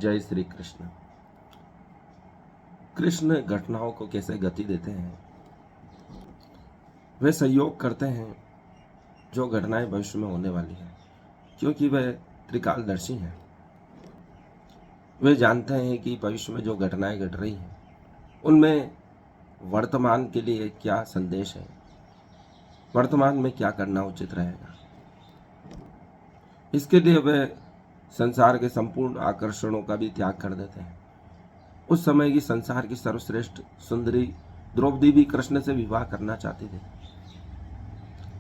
जय श्री कृष्ण। कृष्ण घटनाओं को कैसे गति देते हैं, वे सहयोग करते हैं जो घटनाएं भविष्य में होने वाली हैं, क्योंकि वे त्रिकालदर्शी हैं। वे जानते हैं कि भविष्य में जो घटनाएं घट रही हैं उनमें वर्तमान के लिए क्या संदेश है, वर्तमान में क्या करना उचित रहेगा। इसके लिए वे संसार के संपूर्ण आकर्षणों का भी त्याग कर देते हैं। उस समय की संसार की सर्वश्रेष्ठ सुंदरी द्रौपदी भी कृष्ण से विवाह करना चाहती थी,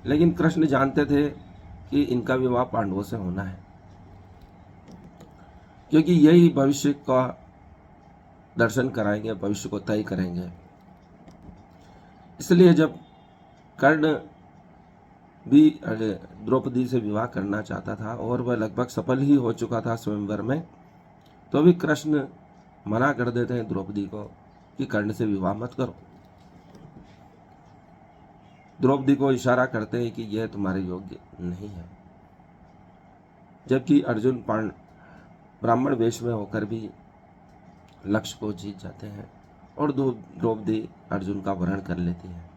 लेकिन कृष्ण जानते थे कि इनका विवाह पांडवों से होना है, क्योंकि यही भविष्य का दर्शन कराएंगे, भविष्य को तय करेंगे। इसलिए जब कर्ण भी द्रौपदी से विवाह करना चाहता था और वह लगभग सफल ही हो चुका था स्वयंवर में, तो भी कृष्ण मना कर देते हैं द्रौपदी को कि कर्ण से विवाह मत करो। द्रौपदी को इशारा करते हैं कि यह तुम्हारे योग्य नहीं है, जबकि अर्जुन ब्राह्मण वेश में होकर भी लक्ष्य को जीत जाते हैं और द्रौपदी अर्जुन का वरण कर लेती है।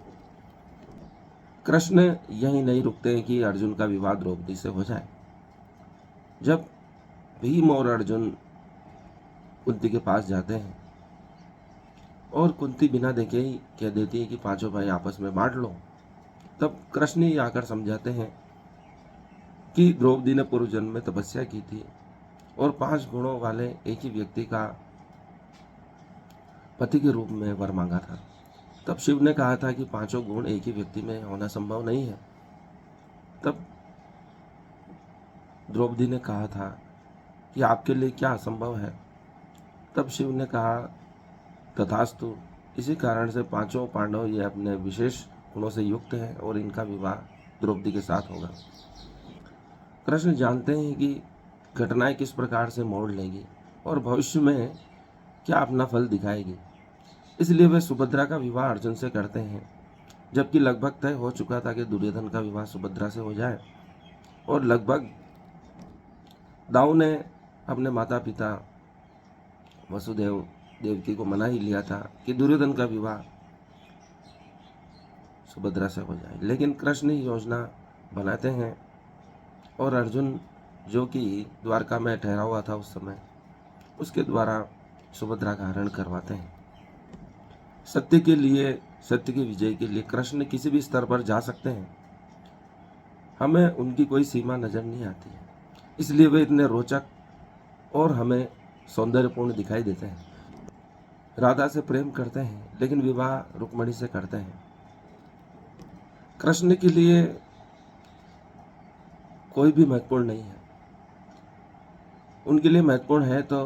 कृष्ण यही नहीं रुकते हैं कि अर्जुन का विवाह द्रौपदी से हो जाए। जब भीम और अर्जुन कुंती के पास जाते हैं और कुंती बिना देखे ही कह देती है कि पांचों भाई आपस में बांट लो, तब कृष्ण ही आकर समझाते हैं कि द्रौपदी ने पूर्व जन्म में तपस्या की थी और 5 गुणों वाले एक ही व्यक्ति का पति के रूप में वर मांगा था। तब शिव ने कहा था कि 5 गुण एक ही व्यक्ति में होना संभव नहीं है। तब द्रौपदी ने कहा था कि आपके लिए क्या असंभव है। तब शिव ने कहा तथास्तु, इसी कारण से 5 पांडव ये अपने विशेष गुणों से युक्त हैं और इनका विवाह द्रौपदी के साथ होगा। कृष्ण जानते हैं कि घटनाएं किस प्रकार से मोड़ लेंगी और भविष्य में क्या अपना फल दिखाएगी, इसलिए वे सुभद्रा का विवाह अर्जुन से करते हैं, जबकि लगभग तय हो चुका था कि दुर्योधन का विवाह सुभद्रा से हो जाए और लगभग दाऊ ने अपने माता पिता वसुदेव देवकी को मना ही लिया था कि दुर्योधन का विवाह सुभद्रा से हो जाए। लेकिन कृष्ण ही योजना बनाते हैं और अर्जुन, जो कि द्वारका में ठहरा हुआ था उस समय, उसके द्वारा सुभद्रा का हरण करवाते हैं। सत्य के लिए, सत्य की विजय के लिए कृष्ण किसी भी स्तर पर जा सकते हैं। हमें उनकी कोई सीमा नजर नहीं आती है, इसलिए वे इतने रोचक और हमें सौंदर्यपूर्ण दिखाई देते हैं। राधा से प्रेम करते हैं, लेकिन विवाह रुक्मणी से करते हैं। कृष्ण के लिए कोई भी महत्वपूर्ण नहीं है। उनके लिए महत्वपूर्ण है तो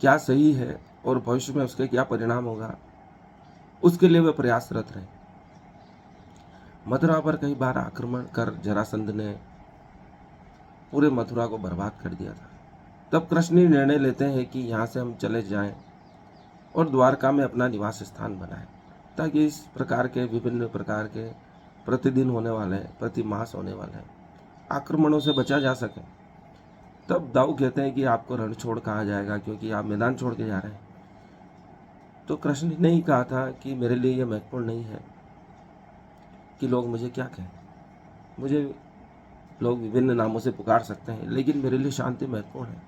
क्या सही है और भविष्य में उसके क्या परिणाम होगा, उसके लिए वे प्रयासरत रहे। मथुरा पर कई बार आक्रमण कर जरासंध ने पूरे मथुरा को बर्बाद कर दिया था। तब कृष्ण निर्णय लेते हैं कि यहाँ से हम चले जाएं और द्वारका में अपना निवास स्थान बनाएं, ताकि इस प्रकार के विभिन्न प्रकार के प्रतिदिन होने वाले, प्रति मास होने वाले आक्रमणों से बचा जा सके। तब दाऊ कहते हैं कि आपको रण छोड़ कहा जाएगा, क्योंकि आप मैदान छोड़ के जा रहे हैं। तो कृष्ण ने ही कहा था कि मेरे लिए यह महत्वपूर्ण नहीं है कि लोग मुझे क्या कहें। मुझे लोग विभिन्न नामों से पुकार सकते हैं, लेकिन मेरे लिए शांति महत्वपूर्ण है।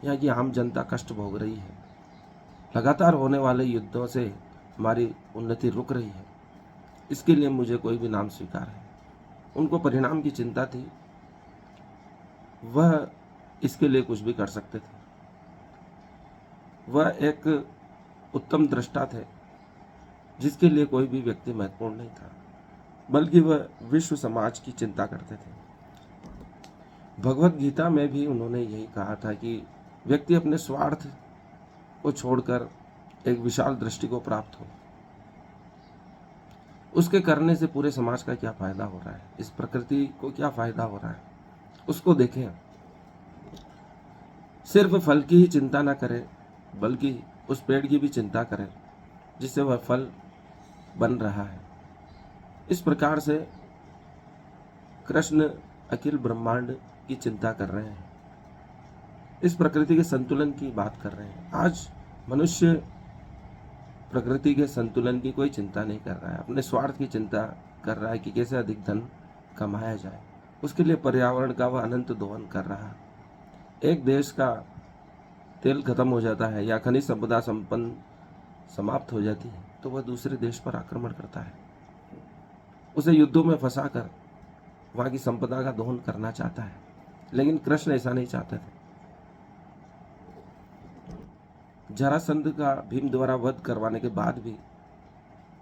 यहाँ की आम जनता कष्ट भोग रही है। लगातार होने वाले युद्धों से हमारी उन्नति रुक रही है। इसके लिए मुझे कोई भी नाम स्वीकार है। उनको परिणाम की चिंता थी, वह इसके लिए कुछ भी कर सकते थे। वह एक उत्तम दृष्टा थे, जिसके लिए कोई भी व्यक्ति महत्वपूर्ण नहीं था, बल्कि वह विश्व समाज की चिंता करते थे। भगवत गीता में भी उन्होंने यही कहा था कि व्यक्ति अपने स्वार्थ को छोड़कर एक विशाल दृष्टि को प्राप्त हो। उसके करने से पूरे समाज का क्या फायदा हो रहा है, इस प्रकृति को क्या फायदा हो रहा है, उसको देखें। सिर्फ फल की ही चिंता ना करें, बल्कि उस पेड़ की भी चिंता करें जिससे वह फल बन रहा है। इस प्रकार से कृष्ण अखिल ब्रह्मांड की चिंता कर रहे हैं। इस प्रकृति के संतुलन की बात कर रहे हैं। आज मनुष्य प्रकृति के संतुलन की कोई चिंता नहीं कर रहा है, अपने स्वार्थ की चिंता कर रहा है कि कैसे अधिक धन कमाया जाए। उसके लिए पर्यावरण का वह अनंत दोहन कर रहा है। एक देश का तेल खत्म हो जाता है या खनिज संपदा संपन्न समाप्त हो जाती है तो वह दूसरे देश पर आक्रमण करता है, उसे युद्धों में फंसाकर वहां की संपदा का दोहन करना चाहता है। लेकिन कृष्ण ऐसा नहीं चाहते थे। जरासंध का भीम द्वारा वध करवाने के बाद भी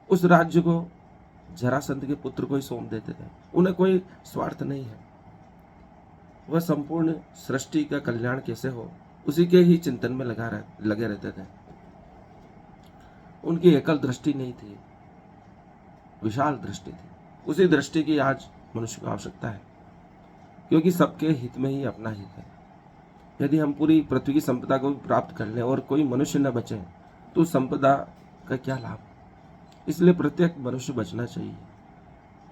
उस राज्य को जरासंध के पुत्र को ही सौंप देते थे। उन्हें कोई स्वार्थ नहीं है, वह संपूर्ण सृष्टि का कल्याण कैसे हो उसी के ही चिंतन में लगे रहते थे। उनकी एकल दृष्टि नहीं थी, विशाल दृष्टि थी। उसी दृष्टि की आज मनुष्य को आवश्यकता है, क्योंकि सबके हित में ही अपना हित है। यदि हम पूरी पृथ्वी की संपदा को भी प्राप्त कर लें और कोई मनुष्य न बचे तो संपदा का क्या लाभ। इसलिए प्रत्येक मनुष्य बचना चाहिए,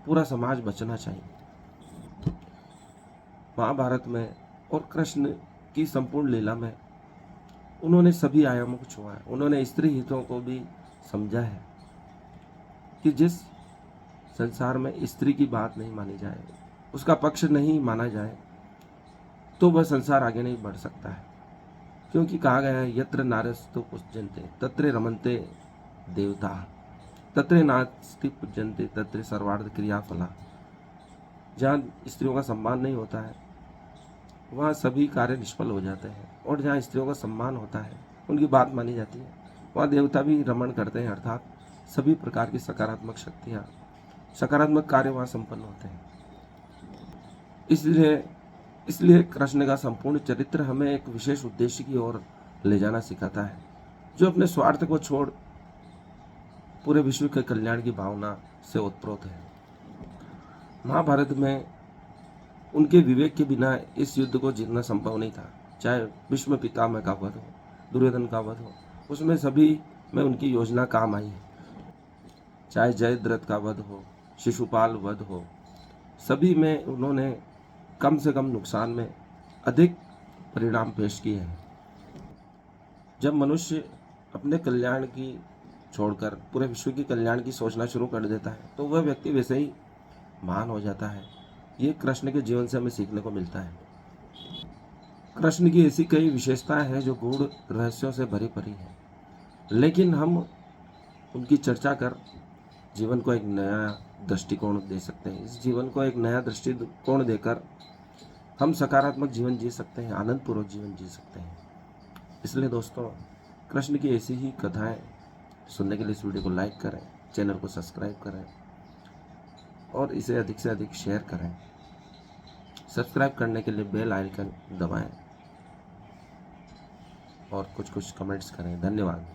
पूरा समाज बचना चाहिए। महाभारत में और कृष्ण की संपूर्ण लीला में उन्होंने सभी आयामों को छुआ है। उन्होंने स्त्री हितों को भी समझा है कि जिस संसार में स्त्री की बात नहीं मानी जाए, उसका पक्ष नहीं माना जाए, तो वह संसार आगे नहीं बढ़ सकता है। क्योंकि कहा गया है, यत्र नारस्तु पूज्यन्ते तत्र रमन्ते देवता, तत्र नास्ति पूज्यन्ते तत्र सर्वार्थ क्रिया फला। जहाँ स्त्रियों का सम्मान नहीं होता है वहाँ सभी कार्य निष्फल हो जाते हैं, और जहाँ स्त्रियों का सम्मान होता है, उनकी बात मानी जाती है, वहाँ देवता भी रमण करते हैं। अर्थात सभी प्रकार की सकारात्मक शक्तियाँ, सकारात्मक कार्य वहाँ संपन्न होते हैं। इसलिए कृष्ण का संपूर्ण चरित्र हमें एक विशेष उद्देश्य की ओर ले जाना सिखाता है, जो अपने स्वार्थ को छोड़ पूरे विश्व के कल्याण की भावना से ओतप्रोत है। महाभारत में उनके विवेक के बिना इस युद्ध को जीतना संभव नहीं था। चाहे भीष्म पितामह का वध हो, दुर्योधन का वध हो, उसमें सभी में उनकी योजना काम आई है। चाहे जयद्रथ का वध हो, शिशुपाल वध हो, सभी में उन्होंने कम से कम नुकसान में अधिक परिणाम पेश किए हैं। जब मनुष्य अपने कल्याण की छोड़कर पूरे विश्व की कल्याण की सोचना शुरू कर देता है तो वह व्यक्ति वैसे ही महान हो जाता है। ये कृष्ण के जीवन से हमें सीखने को मिलता है। कृष्ण की ऐसी कई विशेषताएं हैं जो गूढ़ रहस्यों से भरी पड़ी है, लेकिन हम उनकी चर्चा कर जीवन को एक नया दृष्टिकोण दे सकते हैं। इस जीवन को एक नया दृष्टिकोण देकर हम सकारात्मक जीवन जी सकते हैं, आनंदपूर्वक जीवन जी सकते हैं। इसलिए दोस्तों, कृष्ण की ऐसी ही कथाएं सुनने के लिए इस वीडियो को लाइक करें, चैनल को सब्सक्राइब करें और इसे अधिक से अधिक शेयर करें। सब्सक्राइब करने के लिए बेल आइकन दबाएं और कुछ कमेंट्स करें। धन्यवाद।